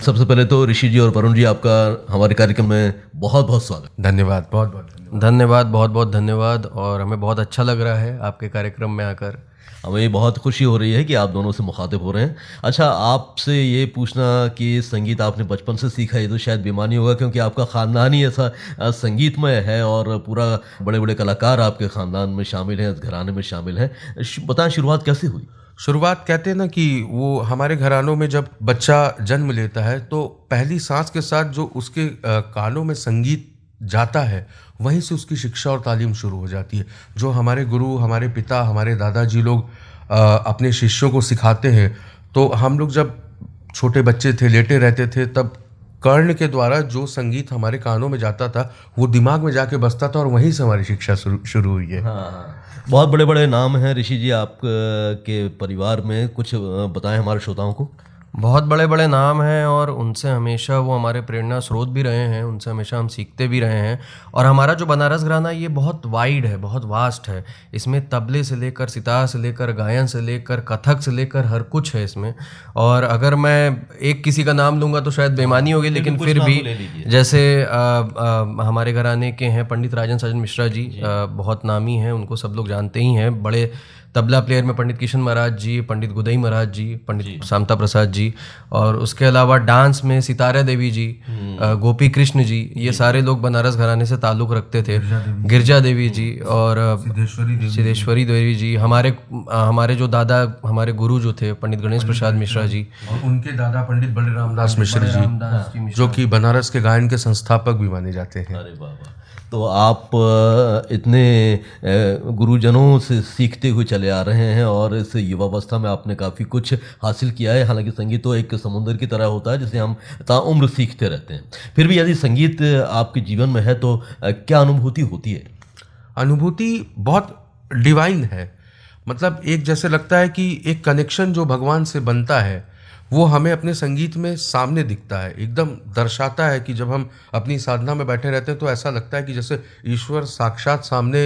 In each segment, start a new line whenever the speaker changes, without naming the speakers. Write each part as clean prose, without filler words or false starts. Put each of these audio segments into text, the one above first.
सबसे पहले तो ऋषि जी और वरुण जी, आपका हमारे कार्यक्रम में बहुत बहुत स्वागत।
धन्यवाद, बहुत बहुत
धन्यवाद, बहुत बहुत धन्यवाद। और हमें बहुत अच्छा लग रहा है आपके कार्यक्रम में आकर।
हमें बहुत खुशी हो रही है कि आप दोनों से मुखातिब हो रहे हैं। अच्छा, आपसे ये पूछना कि संगीत आपने बचपन से सीखा, ये तो शायद बेमानी होगा, क्योंकि आपका ख़ानदान ही ऐसा संगीतमय है और पूरा बड़े बड़े कलाकार आपके ख़ानदान में शामिल हैं, इस घराने में शामिल हैं। बताएं, शुरुआत कैसे हुई?
शुरुआत कहते हैं ना कि वो हमारे घरानों में जब बच्चा जन्म लेता है तो पहली सांस के साथ जो उसके कानों में संगीत जाता है, वहीं से उसकी शिक्षा और तालीम शुरू हो जाती है। जो हमारे गुरु, हमारे पिता, हमारे दादाजी लोग अपने शिष्यों को सिखाते हैं, तो हम लोग जब छोटे बच्चे थे, लेटे रहते थे, तब कर्ण के द्वारा जो संगीत हमारे कानों में जाता था वो दिमाग में जाके बसता था और वहीं से हमारी शिक्षा शुरू हुई है।
हाँ, बहुत बड़े बड़े नाम हैं ऋषि जी आप के परिवार में, कुछ बताएं हमारे श्रोताओं को।
बहुत बड़े बड़े नाम हैं और उनसे हमेशा वो हमारे प्रेरणा स्रोत भी रहे हैं, उनसे हमेशा हम सीखते भी रहे हैं। और हमारा जो बनारस घराना ये बहुत वाइड है, बहुत वास्ट है। इसमें तबले से लेकर सितार से लेकर गायन से लेकर कथक से लेकर हर कुछ है इसमें। और अगर मैं एक किसी का नाम लूँगा तो शायद बेमानी होगी, लेकिन फिर भी जैसे हमारे घराने के हैं पंडित राजन सजन मिश्रा जी, बहुत नामी हैं, उनको सब लोग जानते ही हैं। बड़े तबला प्लेयर में पंडित किशन महाराज जी, पंडित गुदई महाराज जी, पंडित शांता प्रसाद जी, और उसके अलावा डांस में सितारा देवी जी, गोपी कृष्ण जी, ये सारे लोग बनारस घराने से ताल्लुक़ रखते थे। गिरजा देवी जी और सिद्धेश्वरी देवी जी, हमारे जो दादा, हमारे गुरु जो थे पंडित गणेश प्रसाद मिश्रा जी,
और उनके दादा पंडित बड़े रामदास मिश्र जी, जो कि बनारस के गायन के संस्थापक भी माने जाते हैं।
अरे बाबा, तो आप इतने गुरुजनों से सीखते हुए चले आ रहे हैं और इस युवावस्था में आपने काफ़ी कुछ हासिल किया है। हालांकि संगीत तो एक समुद्र की तरह होता है जिसे हम ताउम्र सीखते रहते हैं। फिर भी यदि संगीत आपके जीवन में है तो क्या अनुभूति होती है?
अनुभूति बहुत डिवाइन है। मतलब एक जैसे लगता है कि एक कनेक्शन जो भगवान से बनता है वो हमें अपने संगीत में सामने दिखता है, एकदम दर्शाता है कि जब हम अपनी साधना में बैठे रहते हैं तो ऐसा लगता है कि जैसे ईश्वर साक्षात सामने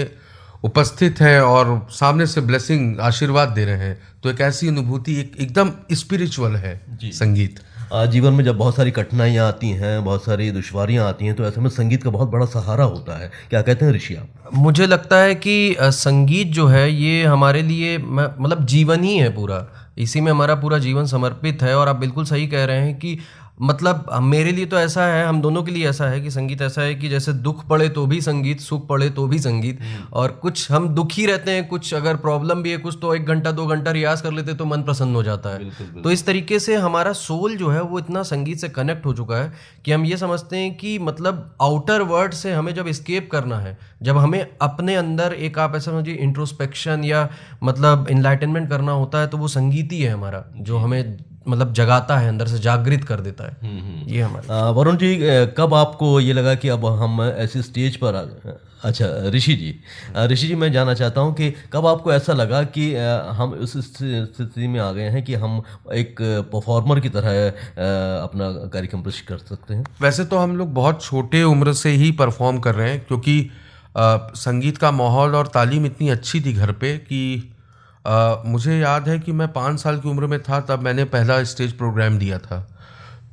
उपस्थित है और सामने से ब्लेसिंग, आशीर्वाद दे रहे हैं। तो एक ऐसी अनुभूति एकदम स्पिरिचुअल है संगीत।
जीवन में जब बहुत सारी कठिनाइयाँ आती हैं, बहुत सारी दुश्वारियाँ आती हैं, तो ऐसे में संगीत का बहुत बड़ा सहारा होता है। क्या कहते हैं ऋषि आप?
मुझे लगता है कि संगीत जो है ये हमारे लिए मतलब जीवन ही है पूरा, इसी में हमारा पूरा जीवन समर्पित है। और आप बिल्कुल सही कह रहे हैं कि मतलब मेरे लिए तो ऐसा है, हम दोनों के लिए ऐसा है कि संगीत ऐसा है कि जैसे दुख पड़े तो भी संगीत, सुख पड़े तो भी संगीत। और कुछ हम दुखी रहते हैं, कुछ अगर प्रॉब्लम भी है कुछ, तो 1 घंटा 2 घंटा रियाज कर लेते तो मन प्रसन्न हो जाता है। बिल्कुल। तो इस तरीके से हमारा सोल जो है वो इतना संगीत से कनेक्ट हो चुका है कि हम ये समझते हैं कि मतलब आउटर वर्ल्ड से हमें जब एस्केप करना है, जब हमें अपने अंदर एक, आप ऐसा समझिए, इंट्रोस्पेक्शन या मतलब इनलाइटनमेंट करना होता है, तो वो संगीत ही है हमारा जो हमें मतलब जगाता है, अंदर से जागृत कर देता है। ये हमारा।
वरुण जी, कब आपको ये लगा कि अब हम ऐसी स्टेज पर अच्छा ऋषि जी मैं जानना चाहता हूँ कि कब आपको ऐसा लगा कि हम उस स्थिति में आ गए हैं कि हम एक परफॉर्मर की तरह अपना कार्यक्रम पेश कर सकते हैं?
वैसे तो हम लोग बहुत छोटे उम्र से ही परफॉर्म कर रहे हैं, क्योंकि संगीत का माहौल और तालीम इतनी अच्छी थी घर पे कि मुझे याद है कि मैं 5 साल की उम्र में था तब मैंने पहला स्टेज प्रोग्राम दिया था।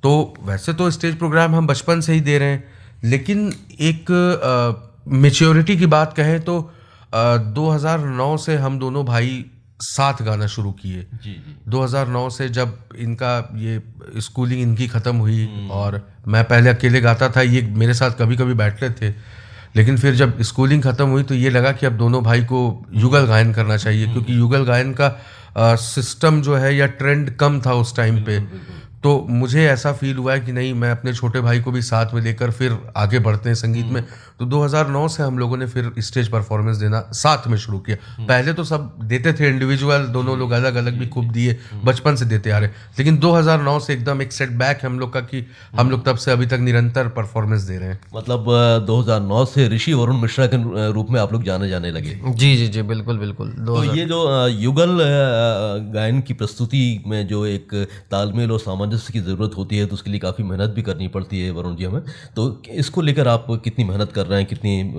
तो वैसे तो स्टेज प्रोग्राम हम बचपन से ही दे रहे हैं, लेकिन एक मैच्योरिटी की बात कहें तो 2009 से हम दोनों भाई साथ गाना शुरू किए। 2009 से जब इनका ये स्कूलिंग इनकी ख़त्म हुई और मैं पहले अकेले गाता था, ये मेरे साथ कभी कभी बैठते थे, लेकिन फिर जब स्कूलिंग ख़त्म हुई तो ये लगा कि अब दोनों भाई को युगल गायन करना चाहिए, क्योंकि युगल गायन का सिस्टम जो है या ट्रेंड कम था उस टाइम पे। तो मुझे ऐसा फील हुआ है कि नहीं, मैं अपने छोटे भाई को भी साथ में लेकर फिर आगे बढ़ते हैं संगीत में। तो 2009 से हम लोगों ने फिर स्टेज परफॉर्मेंस देना साथ में शुरू किया। पहले तो सब देते थे इंडिविजुअल, दोनों लोग अलग अलग भी खूब दिए, बचपन से देते आ रहे, लेकिन 2009 से एकदम एक सेटबैक है हम लोग का कि हम लोग तब से अभी तक निरंतर परफॉर्मेंस दे रहे हैं।
मतलब 2009 से ऋषि वरुण मिश्रा के रूप में आप लोग जाने लगे।
जी, बिल्कुल बिल्कुल।
तो ये जो युगल गायन की प्रस्तुति में जो एक तालमेल और सामंजस्य की ज़रूरत होती है, तो उसके लिए काफ़ी मेहनत भी करनी पड़ती है वरुण जी हमें। तो इसको लेकर आप कितनी मेहनत कर कर रहे हैं, कितनी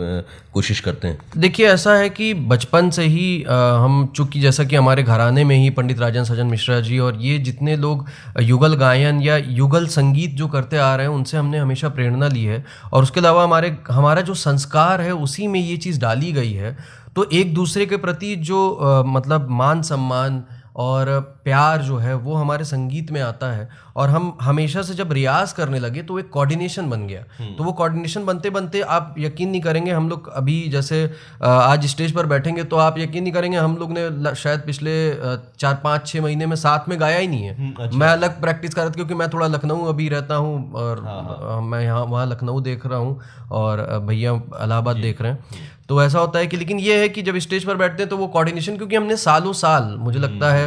कोशिश करते हैं?
देखिए, ऐसा है कि बचपन से ही हम चूँकि जैसा कि हमारे घराने में ही पंडित राजन सजन मिश्रा जी और ये जितने लोग युगल गायन या युगल संगीत जो करते आ रहे हैं उनसे हमने हमेशा प्रेरणा ली है। और उसके अलावा हमारा जो संस्कार है उसी में ये चीज़ डाली गई है। तो एक दूसरे के प्रति जो मतलब मान सम्मान और प्यार जो है वो हमारे संगीत में आता है। और हम हमेशा से जब रियाज करने लगे तो एक कोऑर्डिनेशन बन गया। तो वो कोऑर्डिनेशन बनते बनते आप यकीन नहीं करेंगे, हम लोग अभी जैसे आज स्टेज पर बैठेंगे तो आप यकीन नहीं करेंगे, हम लोग ने शायद पिछले 4-5-6 महीने में साथ में गाया ही नहीं है।
अच्छा।
मैं अलग प्रैक्टिस कर रहा था क्योंकि मैं थोड़ा लखनऊ अभी रहता हूँ और मैं यहाँ वहाँ लखनऊ देख रहा हूँ और भैया इलाहाबाद देख रहे हैं। तो ऐसा होता है कि लेकिन ये है कि जब स्टेज पर बैठते हैं तो वो कोऑर्डिनेशन, क्योंकि हमने सालों साल मुझे लगता है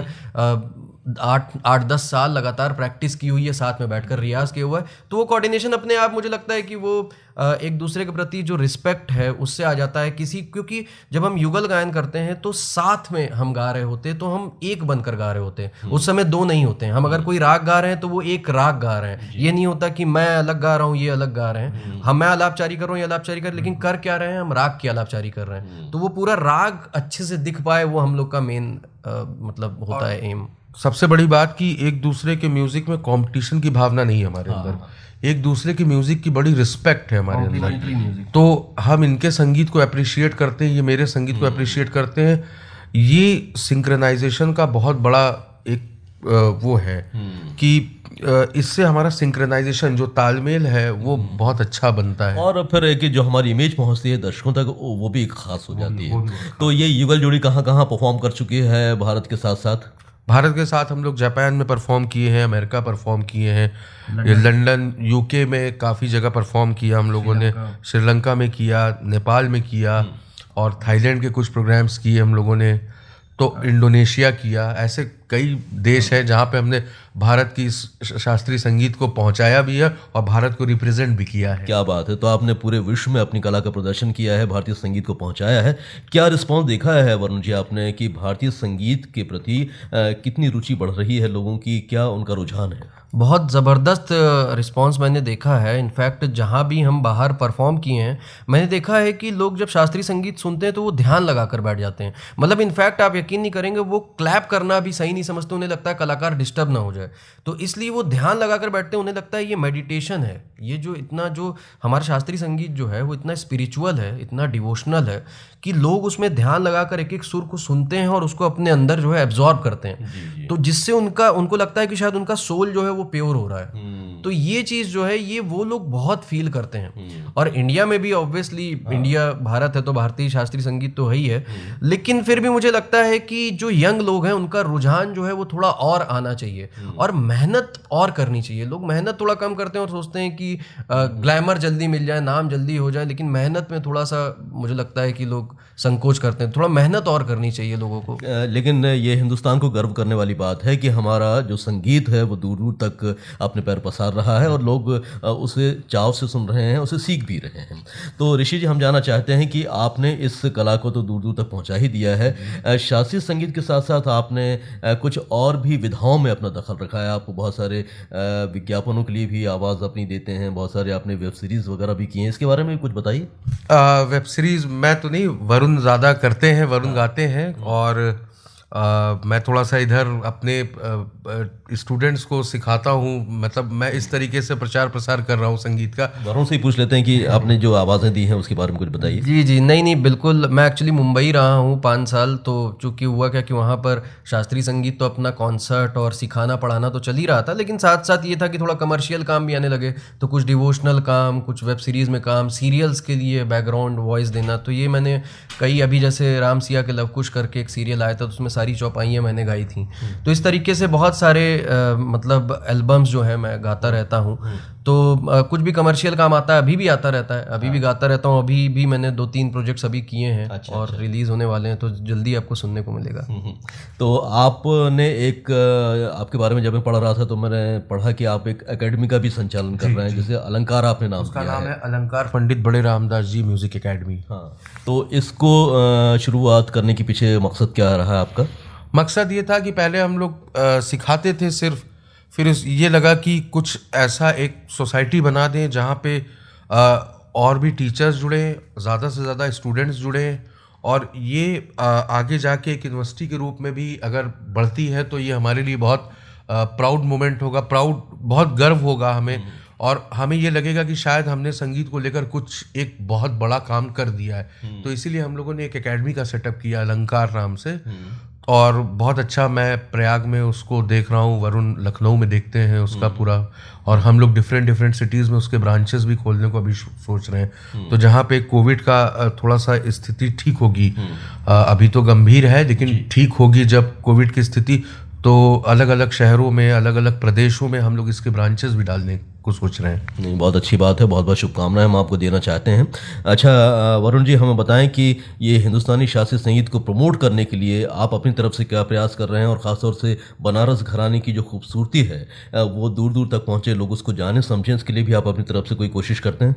8-10 साल लगातार प्रैक्टिस की हुई है, साथ में बैठकर रियाज किया हुआ है। तो वो कोऑर्डिनेशन अपने आप मुझे लगता है कि वो एक दूसरे के प्रति जो रिस्पेक्ट है उससे आ जाता है क्योंकि जब हम युगल गायन करते हैं तो साथ में हम गा रहे होते हैं, तो हम एक बनकर गा रहे होते हैं। उस समय दो नहीं होते हैं। हम अगर कोई राग गा रहे हैं तो वो एक राग गा रहे हैं। ये नहीं होता कि मैं अलग गा रहा हूँ, ये अलग गा रहे हैं। मैं आलापचारी कर रहा हूँ, ये आलापचारी कर, लेकिन कर क्या रहे हैं, हम राग की आलापचारी कर रहे हैं। तो वो पूरा राग अच्छे से दिख पाए, वो हम लोग का मेन मतलब होता है एम।
सबसे बड़ी बात कि एक दूसरे के म्यूजिक में कंपटीशन की भावना नहीं है हमारे अंदर। एक दूसरे की म्यूजिक की बड़ी रिस्पेक्ट है हमारे अंदर। तो हम इनके संगीत को अप्रिशिएट करते हैं, ये मेरे संगीत को अप्रिशिएट करते हैं। ये सिंक्रोनाइजेशन का बहुत बड़ा एक वो है कि इससे हमारा सिंक्रोनाइजेशन जो तालमेल है वो बहुत अच्छा बनता है।
और फिर एक जो हमारी इमेज पहुंचती है दर्शकों तक वो भी एक खास हो जाती है। तो ये युगल जोड़ी कहाँ कहाँ परफॉर्म कर चुकी है भारत के साथ साथ?
भारत के साथ हम लोग जापान में परफॉर्म किए हैं, अमेरिका परफॉर्म किए हैं, लंदन यूके में काफ़ी जगह परफॉर्म किया हम लोगों ने, श्रीलंका में किया, नेपाल में किया और थाईलैंड के कुछ प्रोग्राम्स किए हम लोगों ने, तो इंडोनेशिया किया। ऐसे कई देश हैं जहाँ पे हमने भारत की शास्त्रीय संगीत को पहुँचाया भी है और भारत को रिप्रेजेंट भी किया है।
क्या बात है। तो आपने पूरे विश्व में अपनी कला का प्रदर्शन किया है, भारतीय संगीत को पहुंचाया है। क्या रिस्पांस देखा है वरुण जी आपने कि भारतीय संगीत के प्रति कितनी रुचि बढ़ रही है लोगों की, क्या उनका रुझान है?
बहुत ज़बरदस्त रिस्पांस मैंने देखा है। इनफैक्ट जहाँ भी हम बाहर परफॉर्म किए हैं मैंने देखा है कि लोग जब शास्त्रीय संगीत सुनते हैं तो वो ध्यान लगा कर बैठ जाते हैं। मतलब इनफैक्ट आप यकीन नहीं करेंगे, वो क्लैप करना भी सही नहीं समझते, उन्हें लगता है कलाकार डिस्टर्ब ना हो जाए, तो इसलिए वो ध्यान लगा कर बैठते हैं। उन्हें लगता है ये मेडिटेशन है। ये जो हमारा शास्त्रीय संगीत जो है वो इतना स्पिरिचुअल है, इतना डिवोशनल है कि लोग उसमें ध्यान लगाकर एक एक सुर को सुनते हैं और उसको अपने अंदर जो है एब्जॉर्ब करते हैं। तो जिससे उनको लगता है कि शायद उनका सोल जो है वो प्योर हो रहा है। तो ये चीज़ जो है ये वो लोग बहुत फील करते हैं। और इंडिया में भी ऑब्वियसली इंडिया भारत है तो भारतीय शास्त्रीय संगीत तो है ही है, लेकिन फिर भी मुझे लगता है कि जो यंग लोग हैं उनका रुझान जो है वो थोड़ा और आना चाहिए और मेहनत और करनी चाहिए। लोग मेहनत थोड़ा कम करते हैं और सोचते हैं कि ग्लैमर जल्दी मिल जाए, नाम जल्दी हो जाए, लेकिन मेहनत में थोड़ा सा मुझे लगता है कि लोग संकोच करते हैं। थोड़ा मेहनत और करनी चाहिए लोगों को।
लेकिन ये हिंदुस्तान को गर्व करने वाली बात है कि हमारा जो संगीत है वो दूर दूर तक अपने पैर पसार रहा है और लोग उसे चाव से सुन रहे हैं, उसे सीख भी रहे हैं। तो ऋषि जी, हम जानना चाहते हैं कि आपने इस कला को तो दूर दूर तक पहुंचा ही दिया है, शास्त्रीय संगीत के साथ साथ आपने कुछ और भी विधाओं में अपना दखल रखा है। आप बहुत सारे विज्ञापनों के लिए भी आवाज़ अपनी देते हैं, बहुत सारे आपने वेब सीरीज़ वगैरह भी किए हैं, इसके बारे में कुछ बताइए।
वेब सीरीज़ मैं तो नहीं, वरुण ज़्यादा करते हैं, वरुण गाते हैं और मैं थोड़ा सा इधर अपने स्टूडेंट्स को सिखाता हूँ। मतलब मैं इस तरीके से प्रचार प्रसार कर रहा हूँ संगीत का।
वरुण से ही पूछ लेते हैं कि आपने जो आवाज़ें दी हैं उसके बारे में कुछ बताइए।
जी नहीं बिल्कुल। मैं एक्चुअली मुंबई रहा हूँ 5 साल, तो चूँकि हुआ क्या कि वहाँ पर शास्त्रीय संगीत तो अपना कॉन्सर्ट और सिखाना पढ़ाना तो चल ही रहा था, लेकिन साथ साथ ये था कि थोड़ा कमर्शियल काम भी आने लगे, तो कुछ डिवोशनल काम, कुछ वेब सीरीज़ में काम, सीरियल्स के लिए बैकग्राउंड वॉइस देना। तो ये मैंने कई, अभी जैसे राम सिया के लवकुश करके एक सीरियल आया था तो उसमें सारी चौपाइयाँ मैंने गाई थी। तो इस तरीके से बहुत सारे मतलब एल्बम्स जो है मैं गाता रहता हूँ। तो कुछ भी कमर्शियल काम आता है, अभी भी आता रहता है, अभी भी गाता रहता हूँ। अभी भी मैंने 2-3 प्रोजेक्ट्स अभी किए हैं और रिलीज़ होने वाले हैं, तो जल्दी आपको सुनने को मिलेगा।
तो आपने एक आपके बारे में जब मैं पढ़ रहा था तो मैंने पढ़ा कि आप एक एकेडमी का भी संचालन कर रहे हैं, जैसे अलंकार आपने नाम
उसका
दिया
नाम है अलंकार पंडित बड़े रामदास जी म्यूजिक एकेडमी।
हाँ, तो इसको शुरुआत करने के पीछे मकसद क्या रहा है आपका?
मकसद ये था कि पहले हम लोग सिखाते थे सिर्फ, फिर ये लगा कि कुछ ऐसा एक सोसाइटी बना दें जहाँ पे और भी टीचर्स जुड़े, ज़्यादा से ज़्यादा स्टूडेंट्स जुड़े, और ये आगे जाके एक यूनिवर्सिटी के रूप में भी अगर बढ़ती है तो ये हमारे लिए बहुत प्राउड मोमेंट होगा, बहुत गर्व होगा हमें, और हमें ये लगेगा कि शायद हमने संगीत को लेकर कुछ एक बहुत बड़ा काम कर दिया है। तो इसीलिए हम लोगों ने एक एकेडमी का सेटअप किया अलंकार नाम से, और बहुत अच्छा, मैं प्रयाग में उसको देख रहा हूँ, वरुण लखनऊ में देखते हैं उसका पूरा, और हम लोग डिफरेंट सिटीज़ में उसके ब्रांचेस भी खोलने को अभी सोच रहे हैं। तो जहाँ पे कोविड का थोड़ा सा स्थिति ठीक होगी, अभी तो गंभीर है लेकिन ठीक होगी जब कोविड की स्थिति, तो अलग अलग शहरों में, अलग अलग प्रदेशों में हम लोग इसके ब्रांचेस भी डालने को सोच रहे हैं।
नहीं, बहुत अच्छी बात है, बहुत बहुत शुभकामनाएं हम आपको देना चाहते हैं। अच्छा वरुण जी, हमें बताएं कि ये हिंदुस्तानी शास्त्रीय संगीत को प्रमोट करने के लिए आप अपनी तरफ से क्या प्रयास कर रहे हैं, और ख़ासतौर से बनारस घराने की जो खूबसूरती है वो दूर दूर तक पहुँचे, लोग उसको जाने समझें, इसके लिए भी आप अपनी तरफ से कोई कोशिश करते हैं?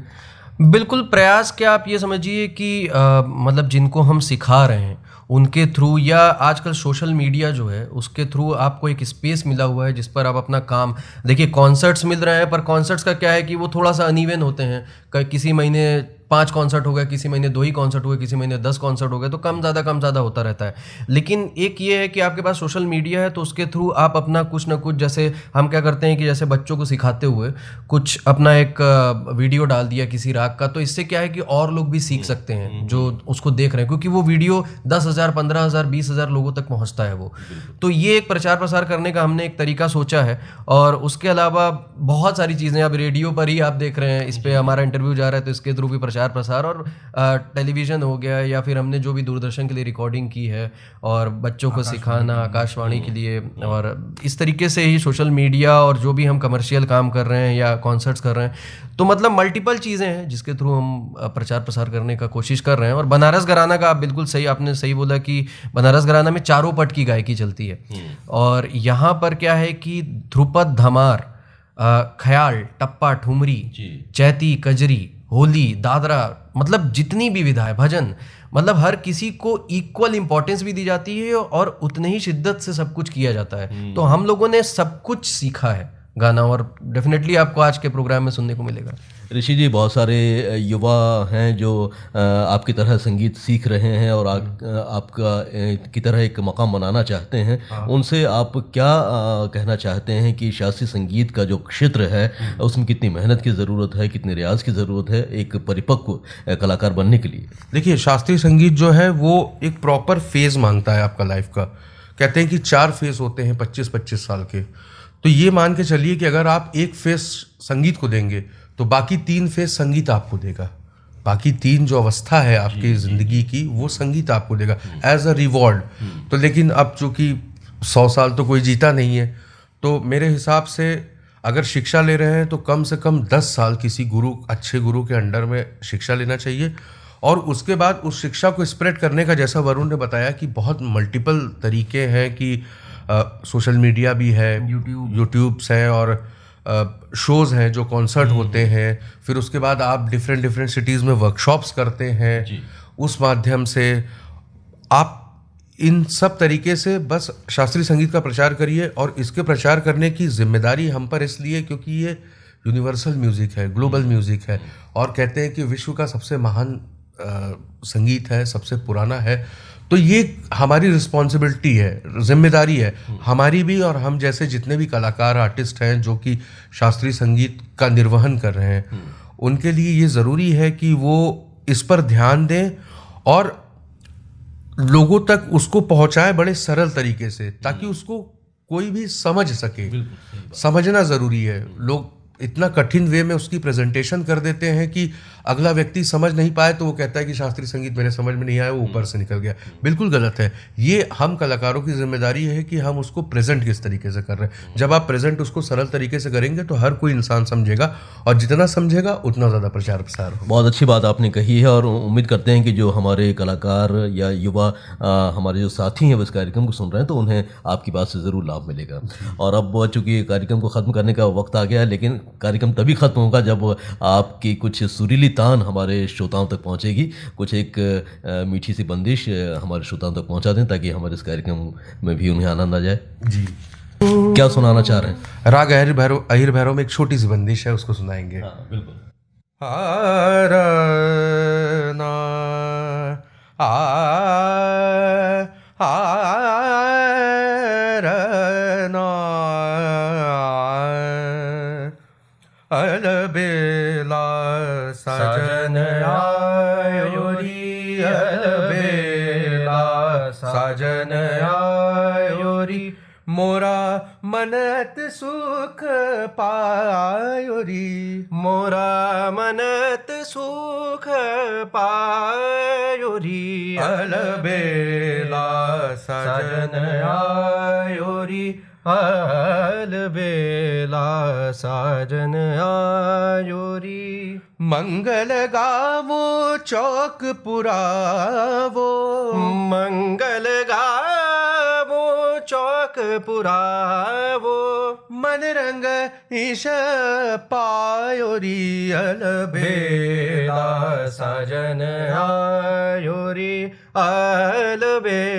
बिल्कुल, प्रयास क्या, आप ये समझिए कि मतलब जिनको हम सिखा रहे हैं उनके थ्रू, या आजकल सोशल मीडिया जो है उसके थ्रू आपको एक स्पेस मिला हुआ है जिस पर आप अपना काम, देखिए कॉन्सर्ट्स मिल रहे हैं, पर कॉन्सर्ट्स का क्या है कि वो थोड़ा सा अनइवन होते हैं, किसी महीने 5 कॉन्सर्ट हो गए, किसी महीने 2 ही कॉन्सर्ट हुए, किसी महीने 10 कॉन्सर्ट हो गए, तो कम ज़्यादा होता रहता है। लेकिन एक ये है कि आपके पास सोशल मीडिया है तो उसके थ्रू आप अपना कुछ ना कुछ, जैसे हम क्या करते हैं कि जैसे बच्चों को सिखाते हुए कुछ अपना एक वीडियो डाल दिया किसी राग का, तो इससे क्या है कि और लोग भी सीख सकते हैं जो उसको देख रहे हैं, क्योंकि वो वीडियो 10,000, 15,000, 20,000 लोगों तक पहुँचता है वो। तो ये एक प्रचार प्रसार करने का हमने एक तरीका सोचा है, और उसके अलावा बहुत सारी चीज़ें, अब रेडियो पर ही आप देख रहे हैं, इस पर हमारा इंटरव्यू जा रहा है तो इसके थ्रू भी प्रचार प्रसार, और टेलीविज़न हो गया, या फिर हमने जो भी दूरदर्शन के लिए रिकॉर्डिंग की है और बच्चों को सिखाना, आकाशवाणी के लिए, और इस तरीके से ही सोशल मीडिया, और जो भी हम कमर्शियल काम कर रहे हैं या कॉन्सर्ट्स कर रहे हैं, तो मतलब मल्टीपल चीज़ें हैं जिसके थ्रू हम प्रचार प्रसार करने का कोशिश कर रहे हैं। और बनारस घराना का आप बिल्कुल सही, आपने सही बोला कि बनारस घराना में चारों पट की गायकी चलती है, और यहाँ पर क्या है कि ध्रुपद, धमार, ख्याल, टप्पा, ठुमरी, चैती, कजरी, होली, दादरा, मतलब जितनी भी विधा है, भजन, मतलब हर किसी को इक्वल इंपॉर्टेंस भी दी जाती है और उतनी ही शिद्दत से सब कुछ किया जाता है। तो हम लोगों ने सब कुछ सीखा है गाना, और डेफिनेटली आपको आज के प्रोग्राम में सुनने को मिलेगा।
ऋषि जी, बहुत सारे युवा हैं जो आपकी तरह संगीत सीख रहे हैं और आपका की तरह एक मकाम बनाना चाहते हैं, उनसे आप क्या कहना चाहते हैं कि शास्त्रीय संगीत का जो क्षेत्र है उसमें कितनी मेहनत की ज़रूरत है, कितने रियाज की ज़रूरत है एक परिपक्व कलाकार बनने के लिए?
देखिए, शास्त्रीय संगीत जो है वो एक प्रॉपर फेज़ मांगता है आपका लाइफ का। कहते हैं कि 4 फेज़ होते हैं 25-25 साल के, तो ये मान के चलिए कि अगर आप एक फेज़ संगीत को देंगे तो बाकी 3 फेज़ संगीत आपको देगा, बाकी 3 जो अवस्था है आपकी ज़िंदगी की वो संगीत आपको देगा एज अ रिवॉर्ड। तो लेकिन अब चूँकि 100 साल तो कोई जीता नहीं है, तो मेरे हिसाब से अगर शिक्षा ले रहे हैं तो कम से कम 10 साल किसी गुरु, अच्छे गुरु के अंडर में शिक्षा लेना चाहिए, और उसके बाद उस शिक्षा को स्प्रेड करने का, जैसा वरुण ने बताया कि बहुत मल्टीपल तरीके हैं, कि सोशल मीडिया भी है, यूट्यूब्स हैं, और शोज़ हैं जो कॉन्सर्ट होते हैं, फिर उसके बाद आप डिफरेंट सिटीज़ में वर्कशॉप्स करते हैं, उस माध्यम से आप इन सब तरीके से बस शास्त्रीय संगीत का प्रचार करिए। और इसके प्रचार करने की जिम्मेदारी हम पर इसलिए क्योंकि ये यूनिवर्सल म्यूज़िक है, ग्लोबल म्यूज़िक है, और कहते हैं कि विश्व का सबसे महान संगीत है, सबसे पुराना है। तो ये हमारी रिस्पॉन्सिबिलिटी है, जिम्मेदारी है हमारी भी, और हम जैसे जितने भी कलाकार, आर्टिस्ट हैं जो कि शास्त्रीय संगीत का निर्वहन कर रहे हैं, उनके लिए ये ज़रूरी है कि वो इस पर ध्यान दें और लोगों तक उसको पहुंचाएं बड़े सरल तरीके से, ताकि उसको कोई भी समझ सके। समझना ज़रूरी है। लोग इतना कठिन वे में उसकी प्रेजेंटेशन कर देते हैं कि अगला व्यक्ति समझ नहीं पाए तो वो कहता है कि शास्त्रीय संगीत मेरे समझ में नहीं आया, वो ऊपर से निकल गया। बिल्कुल गलत है। ये हम कलाकारों की जिम्मेदारी है कि हम उसको प्रेजेंट किस तरीके से कर रहे हैं। जब आप प्रेजेंट उसको सरल तरीके से करेंगे तो हर कोई इंसान समझेगा, और जितना समझेगा उतना ज़्यादा प्रचार प्रसार होगा।
बहुत अच्छी बात आपने कही है, और उम्मीद करते हैं कि जो हमारे कलाकार या युवा हमारे जो साथी हैं वो इस कार्यक्रम को सुन रहे हैं तो उन्हें आपकी बात से ज़रूर लाभ मिलेगा। और अब चूँकि कार्यक्रम को ख़त्म करने का वक्त आ गया है, लेकिन कार्यक्रम तभी ख़त्म होगा जब आपकी कुछ सुरीली तान हमारे श्रोताओं तक पहुंचेगी। कुछ एक मीठी सी बंदिश हमारे श्रोताओं तक पहुंचा दें ताकि हमारे इस कार्यक्रम में भी उन्हें आनंद आ जाए।
जी,
क्या सुनाना चाह रहे हैं?
राग अहिर भैरव में एक छोटी सी बंदिश है, उसको सुनाएंगे।
हाँ, बिल्कुल।
हारना हारना अलबेला सजन आयो री अलबेला सजन आयो री मोरा मनत सुख पायो री
मोरा मनत सुख पायो री
अलबेला सजन
आयो री अलबेला साजन आयो री
मंगल गावो चौक पुरावो
मंगल गावो चौक पुरावो
मन रंग ईश पायो री अलबेला
साजन आयो री अलबेला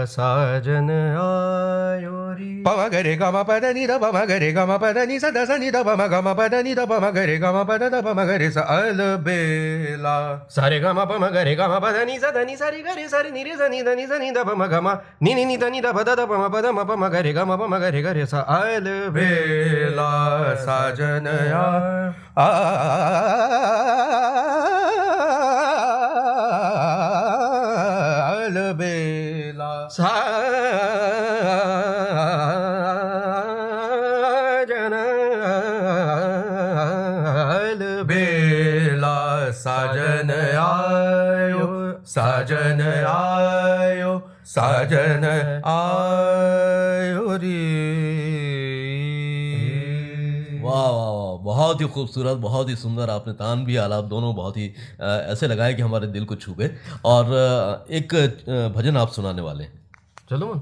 साजन आयो री
पम गरे गम पद नि द पम गरे गम पद नि स द स नि द पम गम पद नि द पम गरे गम पद द पम गरे स अलबेला
सारे ग म प म ग रे ग म प ध नि स ध नि सा रे ग रे सा रे नि रे स नि ध नि स नि द प म ग म नि नि नि ध नि द प द द प म प द म प म ग रे ग म प म ग रे ग रे सा
बेला साजन अलबेला
साजन
बेला साजन आयो साजन आयो साजन आयो रे
वाह वाह वाह, बहुत ही खूबसूरत, बहुत ही सुंदर। आपने तान भी आलाप दोनों बहुत ही ऐसे लगाए कि हमारे दिल को छू गए। और एक भजन आप सुनाने वाले हैं।
चलो मन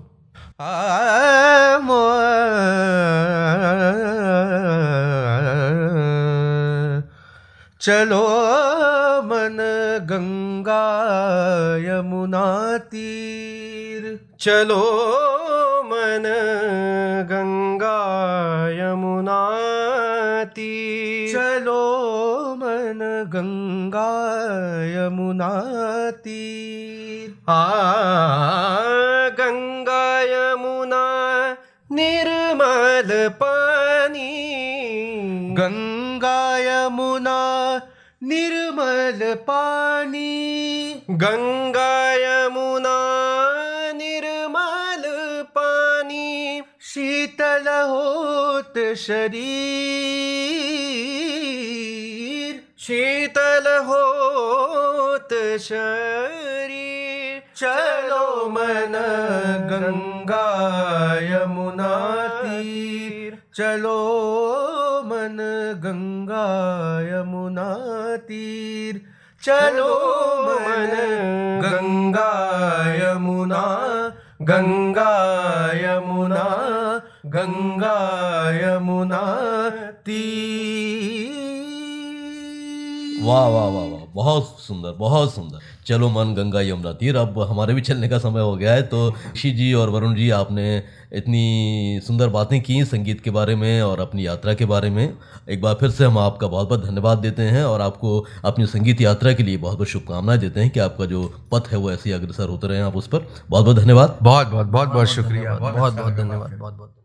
चलो मन गंगा यमुना तीर
चलो मन गंगा यमुना तीर
चलो मन गंगा यमुना तीर
गंगा यमुना निर्मल पानी
गंगा यमुना निर्मल पानी
गंगा यमुना निर्मल पानी
शीतल होत शरीर
शीतल होत शरीर
चलो मन गंगा यमुना तीर चलो मन गंगा यमुना तीर चलो मन गंगा यमुना गंगा यमुना गंगा यमुना तीर
वाह वाह वाह वाह, बहुत सुंदर, बहुत सुंदर। चलो मन गंगा यमुना तीर। अब हमारे भी चलने का समय हो गया है। तो ऋषि जी और वरुण जी, आपने इतनी सुंदर बातें की संगीत के बारे में और अपनी यात्रा के बारे में। एक बार फिर से हम आपका बहुत बहुत धन्यवाद देते हैं और आपको अपनी संगीत यात्रा के लिए बहुत बहुत शुभकामनाएं देते हैं कि आपका जो पथ है वो ऐसे ही अग्रसर होते रहे आप उस पर। बहुत बहुत धन्यवाद।
बहुत बहुत बहुत बहुत शुक्रिया।
बहुत बहुत धन्यवाद। बहुत बहुत